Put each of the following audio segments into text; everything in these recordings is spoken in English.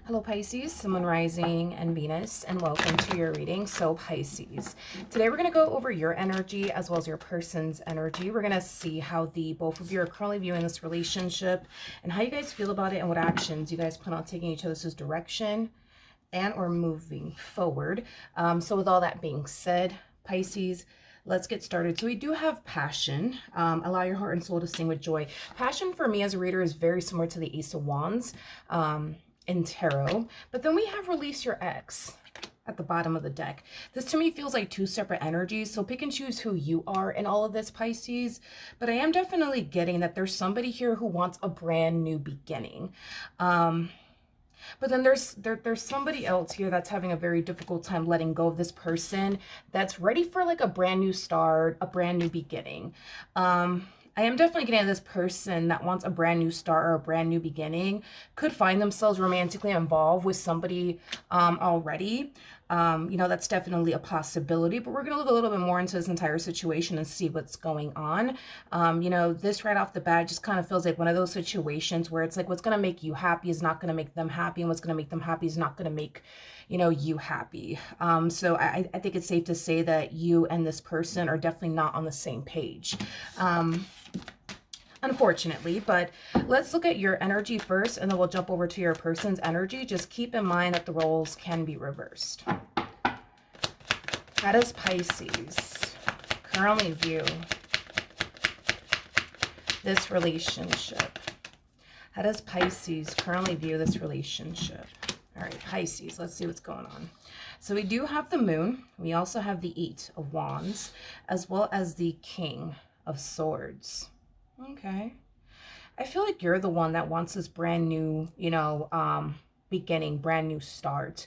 Hello Pisces, Sun, Moon, Rising, and Venus, and welcome to your reading. So Pisces, today we're going to go over your energy as well as your person's energy. We're going to see how the both of you are currently viewing this relationship and how you guys feel about it and what actions you guys plan on taking each other's direction and or moving forward. So with all that being said, Pisces, let's get started. So we do have passion. Allow your heart and soul to sing with joy. Passion for me as a reader is very similar to the Ace of Wands in tarot. But then we have release your ex at the bottom of the deck. This to me feels like two separate energies. So pick and choose who you are in all of this, Pisces. But I am definitely getting that there's somebody here who wants a brand new beginning. But then there's somebody else here that's having a very difficult time letting go of this person that's ready for like a brand new start, a brand new beginning. I am definitely getting this person that wants a brand new start or a brand new beginning could find themselves romantically involved with somebody already. That's definitely a possibility, but we're going to look a little bit more into this entire situation and see what's going on. This right off the bat just kind of feels like one of those situations where it's like what's going to make you happy is not going to make them happy, and what's going to make them happy is not going to make you happy. So I think it's safe to say that you and this person are definitely not on the same page. Unfortunately, but let's look at your energy first and then we'll jump over to your person's energy. Just keep in mind that the roles can be reversed. How does Pisces currently view this relationship? How does Pisces currently view this relationship? All right, Pisces, let's see what's going on. So we do have the moon. We also have the Eight of Wands, as well as the King of Swords. Okay. I feel like you're the one that wants this brand new, beginning, brand new start.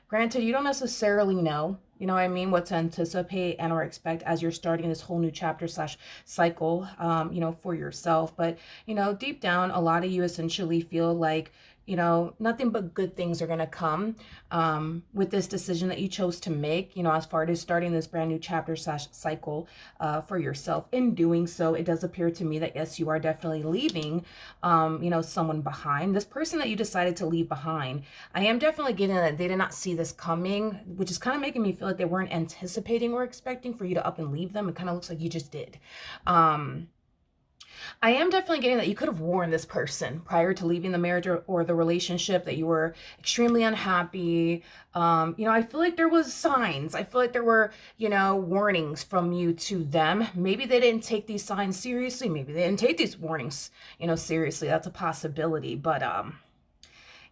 Granted, you don't necessarily know, what to anticipate and or expect as you're starting this whole new chapter slash cycle, for yourself. But, deep down, a lot of you essentially feel like, nothing but good things are going to come with this decision that you chose to make, as far as starting this brand new chapter slash cycle for yourself. In doing so, it does appear to me that, yes, you are definitely leaving, someone behind. This person that you decided to leave behind, I am definitely getting that they did not see this coming, which is kind of making me feel like they weren't anticipating or expecting for you to up and leave them. It kind of looks like you just did. I am definitely getting that you could have warned this person prior to leaving the marriage or the relationship that you were extremely unhappy. I feel like there was signs. I feel like there were, warnings from you to them. Maybe they didn't take these signs seriously. Maybe they didn't take these warnings, seriously. That's a possibility. But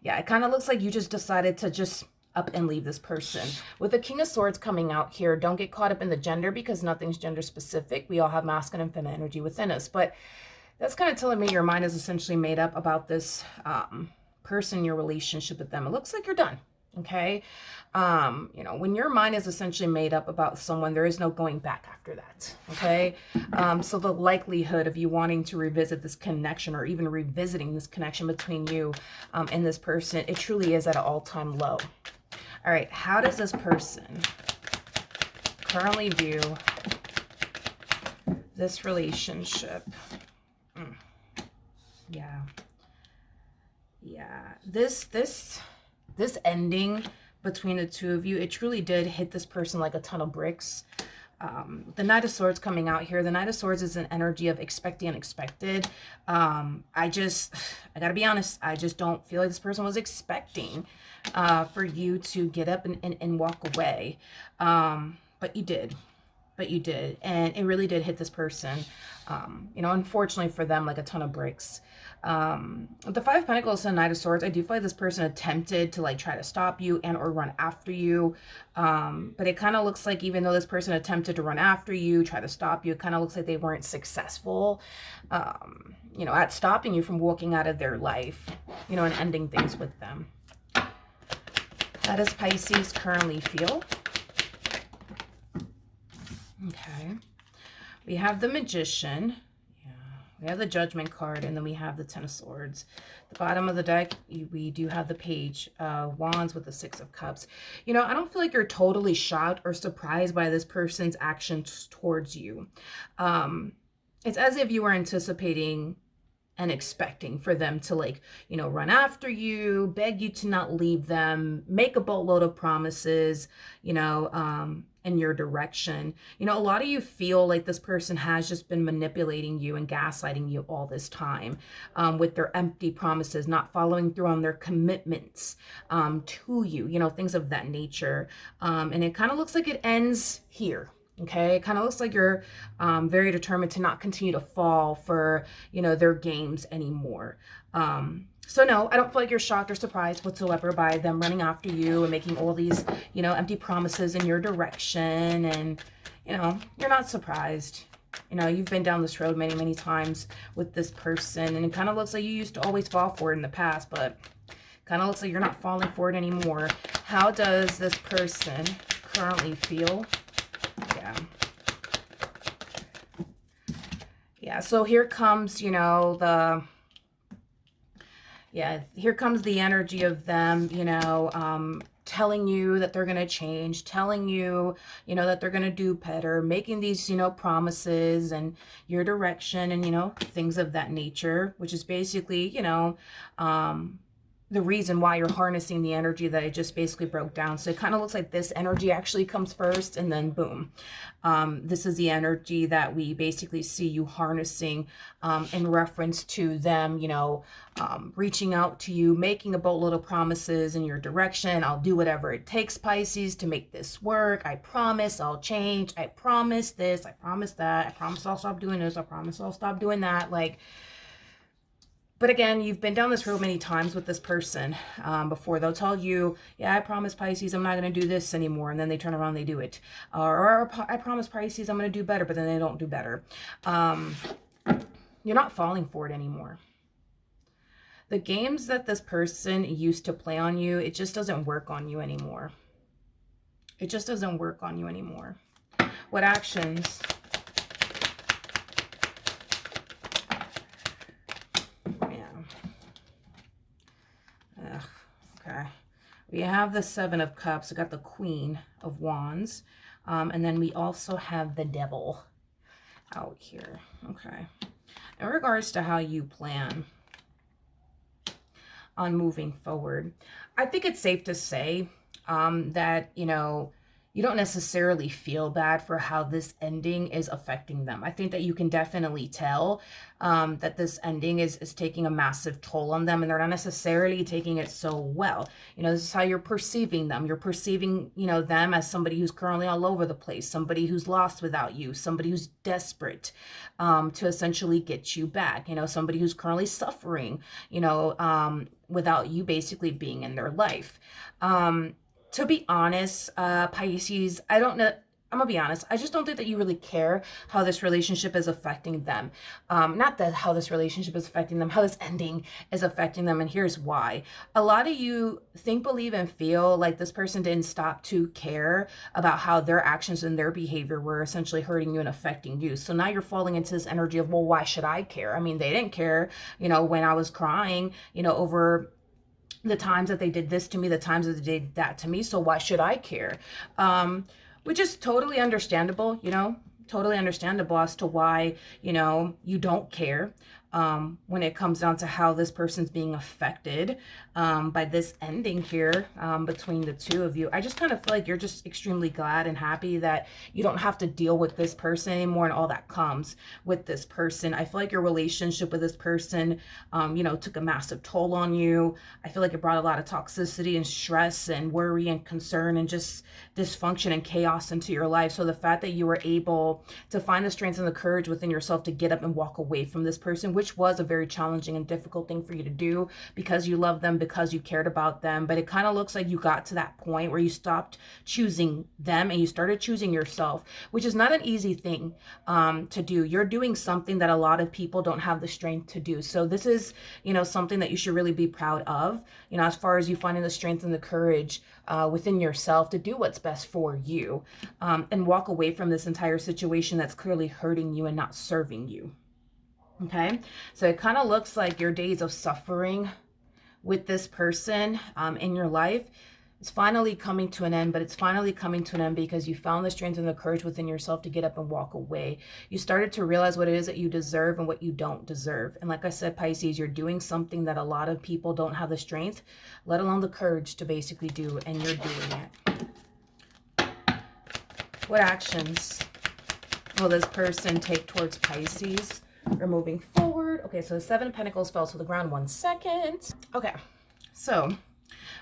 yeah, it kind of looks like you just decided to just up and leave this person. With the King of Swords coming out here, don't get caught up in the gender because nothing's gender specific. We all have masculine and feminine energy within us. But that's kind of telling me your mind is essentially made up about this person, your relationship with them. It looks like you're done. Okay. When your mind is essentially made up about someone, there is no going back after that. Okay. So the likelihood of you wanting to revisit this connection or even revisiting this connection between you and this person, it truly is at an all-time low. All right, how does this person currently view this relationship? Yeah. This ending between the two of you, it truly did hit this person like a ton of bricks. The Knight of Swords coming out here. The Knight of Swords is an energy of expect the unexpected. I gotta be honest, I just don't feel like this person was expecting for you to get up and walk away. But you did. And it really did hit this person. Unfortunately for them, like a ton of bricks. The Five of Pentacles and Knight of Swords, I do feel like this person attempted to like try to stop you and or run after you. But it kind of looks like even though this person attempted to run after you, try to stop you, it kind of looks like they weren't successful, at stopping you from walking out of their life, and ending things with them. How does Pisces currently feel? Okay. We have the Magician. We have the Judgment card, and then we have the Ten of Swords. The bottom of the deck, we do have the Page of Wands with the Six of Cups. I don't feel like you're totally shocked or surprised by this person's actions towards you. It's as if you were anticipating and expecting for them to, like, you know, run after you, beg you to not leave them, make a boatload of promises, you know, in your direction. You know, a lot of you feel like this person has just been manipulating you and gaslighting you all this time, with their empty promises, not following through on their commitments, to you, you know, things of that nature. And it kind of looks like it ends here. Okay, it kind of looks like you're very determined to not continue to fall for, you know, their games anymore. So no, I don't feel like you're shocked or surprised whatsoever by them running after you and making all these, you know, empty promises in your direction. And, you know, you're not surprised. You know, you've been down this road many, many times with this person, and it kind of looks like you used to always fall for it in the past, but kind of looks like you're not falling for it anymore. How does this person currently feel? Yeah, so here comes, you know, here comes the energy of them, you know, telling you that they're going to change, telling you, you know, that they're going to do better, making these, you know, promises and your direction and, you know, things of that nature, which is basically, you know, the reason why you're harnessing the energy that I just basically broke down. So it kind of looks like this energy actually comes first, and then boom. This is the energy that we basically see you harnessing in reference to them, you know, reaching out to you, making a boatload of promises in your direction. I'll do whatever it takes, Pisces, to make this work. I promise I'll change. I promise this. I promise that. I promise I'll stop doing this. I promise I'll stop doing that. Like, but again, you've been down this road many times with this person before. They'll tell you, yeah, I promise, Pisces, I'm not going to do this anymore. And then they turn around and they do it. Or I promise, Pisces, I'm going to do better, but then they don't do better. You're not falling for it anymore. The games that this person used to play on you, it just doesn't work on you anymore. It just doesn't work on you anymore. What actions? Okay, we have the Seven of Cups. We got the Queen of Wands. And then we also have the Devil out here. Okay. In regards to how you plan on moving forward, I think it's safe to say that, you know, you don't necessarily feel bad for how this ending is affecting them. I think that you can definitely tell that this ending is taking a massive toll on them, and they're not necessarily taking it so well. You know, this is how you're perceiving them. You're perceiving, you know, them as somebody who's currently all over the place, somebody who's lost without you, somebody who's desperate to essentially get you back, you know, somebody who's currently suffering, you know, without you basically being in their life. To be honest, Pisces, I don't know. I'm gonna be honest. I just don't think that you really care how this relationship is affecting them. Not that how this relationship is affecting them, how this ending is affecting them. And here's why. A lot of you think, believe, and feel like this person didn't stop to care about how their actions and their behavior were essentially hurting you and affecting you. So now you're falling into this energy of, well, why should I care? I mean, they didn't care, you know, when I was crying, you know, over the times that they did this to me, the times that they did that to me. So why should I care? Which is totally understandable, you know, totally understandable as to why, you know, you don't care when it comes down to how this person's being affected by this ending here between the two of you. I just kind of feel like you're just extremely glad and happy that you don't have to deal with this person anymore and all that comes with this person. I feel like your relationship with this person, you know, took a massive toll on you. I feel like it brought a lot of toxicity and stress and worry and concern and just dysfunction and chaos into your life. So the fact that you were able to find the strength and the courage within yourself to get up and walk away from this person, which was a very challenging and difficult thing for you to do because you love them, because you cared about them. But it kind of looks like you got to that point where you stopped choosing them and you started choosing yourself, which is not an easy thing to do. You're doing something that a lot of people don't have the strength to do. So this is, you know, something that you should really be proud of, you know, as far as you finding the strength and the courage within yourself to do what's best for you and walk away from this entire situation that's clearly hurting you and not serving you. Okay, so it kind of looks like your days of suffering with this person in your life, It's finally coming to an end, but it's finally coming to an end because you found the strength and the courage within yourself to get up and walk away. You started to realize what it is that you deserve and what you don't deserve. And like I said, Pisces, you're doing something that a lot of people don't have the strength, let alone the courage to basically do, and you're doing it. What actions will this person take towards Pisces? We're moving forward. Okay, so the Seven of Pentacles fell to the ground. 1 second. Okay, so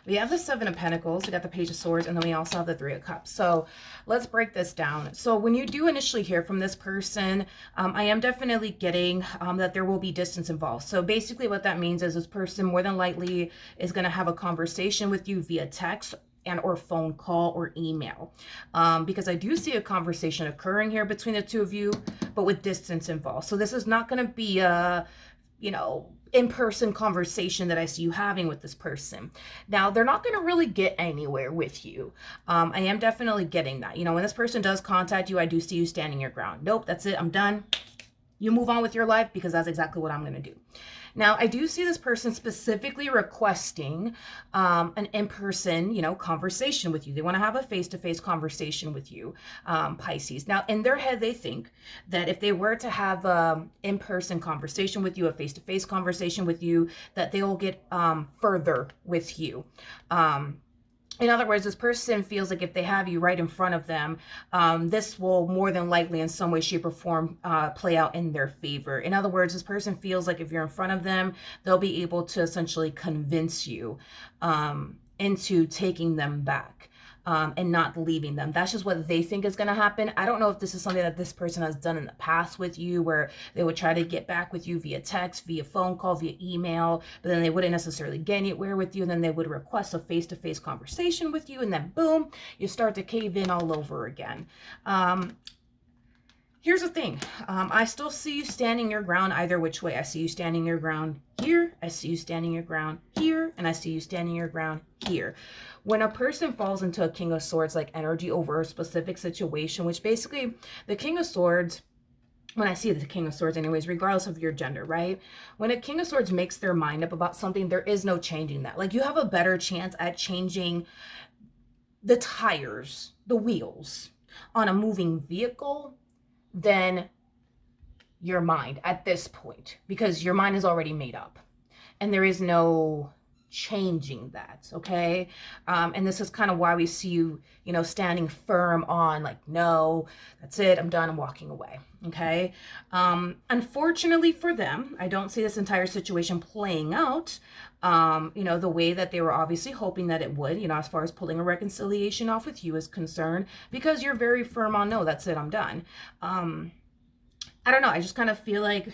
we have the Seven of Pentacles, we got the Page of Swords, and then we also have the Three of Cups. So let's break this down. So when you do initially hear from this person, I am definitely getting that there will be distance involved. So basically what that means is this person more than likely is going to have a conversation with you via text and or phone call or email, because I do see a conversation occurring here between the two of you, but with distance involved. So this is not going to be a, you know, in-person conversation that I see you having with this person. Now, they're not going to really get anywhere with you. I am definitely getting that. You know, when this person does contact you, I do see you standing your ground. Nope, that's it. I'm done. You move on with your life, because that's exactly what I'm going to do. Now, I do see this person specifically requesting an in-person, you know, conversation with you. They want to have a face-to-face conversation with you, Pisces. Now, in their head, they think that if they were to have an in-person conversation with you, a face-to-face conversation with you, that they will get further with you. In other words, this person feels like if they have you right in front of them, this will more than likely in some way, shape, or form play out in their favor. In other words, this person feels like if you're in front of them, they'll be able to essentially convince you into taking them back. And not leaving them. That's just what they think is going to happen. I don't know if this is something that this person has done in the past with you, where they would try to get back with you via text, via phone call, via email, but then they wouldn't necessarily get anywhere with you. And then they would request a face-to-face conversation with you. And then boom, you start to cave in all over again. Here's the thing. I still see you standing your ground either which way. I see you standing your ground here. I see you standing your ground here. And I see you standing your ground here. When a person falls into a King of Swords like energy over a specific situation, which basically the King of Swords, when I see the King of Swords anyways, regardless of your gender, right? When a King of Swords makes their mind up about something, there is no changing that. Like, you have a better chance at changing the tires, the wheels on a moving vehicle than your mind at this point, because your mind is already made up and there is no changing that. Okay. And this is kind of why we see you, you know, standing firm on like, no, that's it. I'm done. I'm walking away. Okay. Unfortunately for them, I don't see this entire situation playing out, you know, the way that they were obviously hoping that it would, you know, as far as pulling a reconciliation off with you is concerned, because you're very firm on, no, that's it. I'm done. I don't know. I just kind of feel like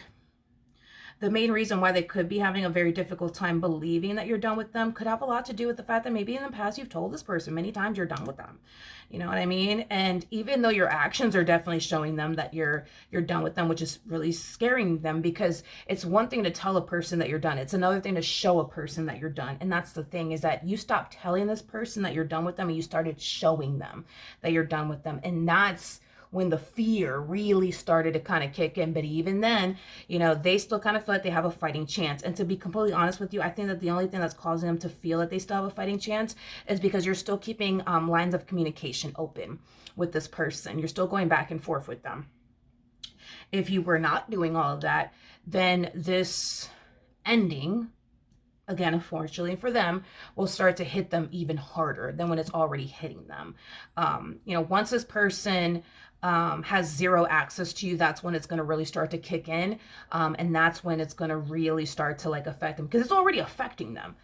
the main reason why they could be having a very difficult time believing that you're done with them could have a lot to do with the fact that maybe in the past you've told this person many times you're done with them. You know what I mean? And even though your actions are definitely showing them that you're done with them, which is really scaring them, because it's one thing to tell a person that you're done. It's another thing to show a person that you're done. And that's the thing, is that you stopped telling this person that you're done with them and you started showing them that you're done with them. And that's when the fear really started to kind of kick in. But even then, you know, they still kind of feel like they have a fighting chance. And to be completely honest with you, I think that the only thing that's causing them to feel that they still have a fighting chance is because you're still keeping lines of communication open with this person. You're still going back and forth with them. If you were not doing all of that, then this ending, again, unfortunately for them, will start to hit them even harder than when it's already hitting them. You know, once this person has zero access to you, that's when it's going to really start to kick in. And that's when it's going to really start to like affect them, because it's already affecting them.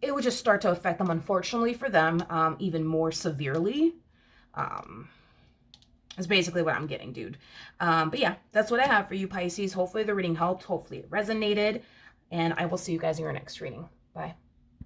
It would just start to affect them, unfortunately for them, even more severely. That's basically what I'm getting, dude. But yeah, that's what I have for you, Pisces. Hopefully the reading helped. Hopefully it resonated. And I will see you guys in your next reading. Bye.